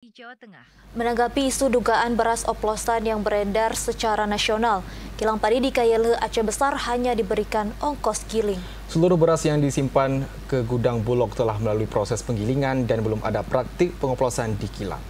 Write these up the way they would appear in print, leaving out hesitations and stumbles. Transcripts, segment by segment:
Di Jawa Tengah. Menanggapi isu dugaan beras oplosan yang beredar secara nasional, kilang padi di KYL Aceh Besar hanya diberikan ongkos giling. Seluruh beras yang disimpan ke gudang Bulog telah melalui proses penggilingan dan belum ada praktik pengoplosan di kilang.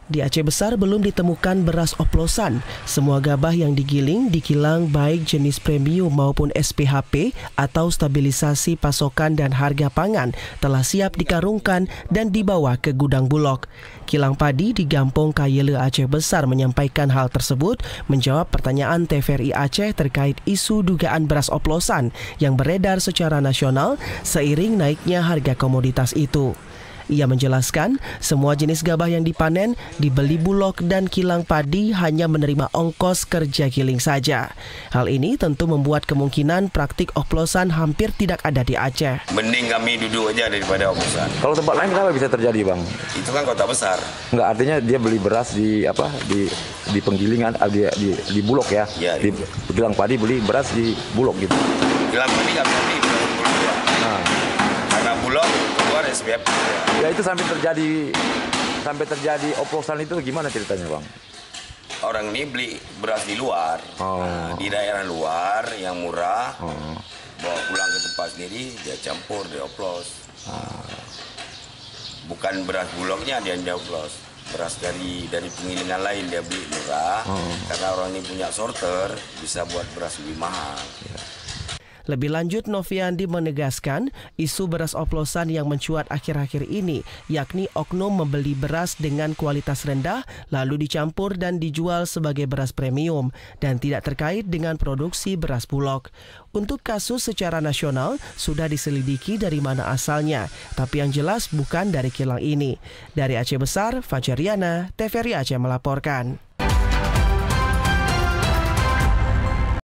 Di Aceh Besar belum ditemukan beras oplosan. Semua gabah yang digiling di kilang baik jenis premium maupun SPHP atau stabilisasi pasokan dan harga pangan telah siap dikarungkan dan dibawa ke gudang Bulog. Kilang padi di Gampong KYL Aceh Besar menyampaikan hal tersebut menjawab pertanyaan TVRI Aceh terkait isu dugaan beras oplosan yang beredar secara nasional seiring naiknya harga komoditas itu. Ia menjelaskan, semua jenis gabah yang dipanen dibeli Bulog dan kilang padi hanya menerima ongkos kerja giling saja. Hal ini tentu membuat kemungkinan praktik oplosan hampir tidak ada di Aceh. Mending kami duduk aja daripada oplosan. Kalau tempat lain kenapa bisa terjadi, Bang? Itu kan kota besar. Enggak, artinya dia beli beras di di penggilingan di Bulog ya. Ya, di kilang padi beli beras di Bulog gitu. Kilang padi nggak bisa beli beras Bulog. Nah, karena Bulog keluar SPF. Ya itu sampai terjadi oplosan itu gimana ceritanya, Bang? Orang ini beli beras di luar, di daerah luar yang murah, bawa pulang ke tempat sendiri, dia campur, dia oplos. Bukan beras Bulognya dia oplos, beras dari penggilingan lain dia beli murah, karena orang ini punya sorter, bisa buat beras lebih mahal. Lebih lanjut, Noviandi menegaskan isu beras oplosan yang mencuat akhir-akhir ini, yakni oknum membeli beras dengan kualitas rendah lalu dicampur dan dijual sebagai beras premium dan tidak terkait dengan produksi beras Bulog. Untuk kasus secara nasional sudah diselidiki dari mana asalnya, tapi yang jelas bukan dari kilang ini. Dari Aceh Besar, Fajariana, TVRI Aceh melaporkan.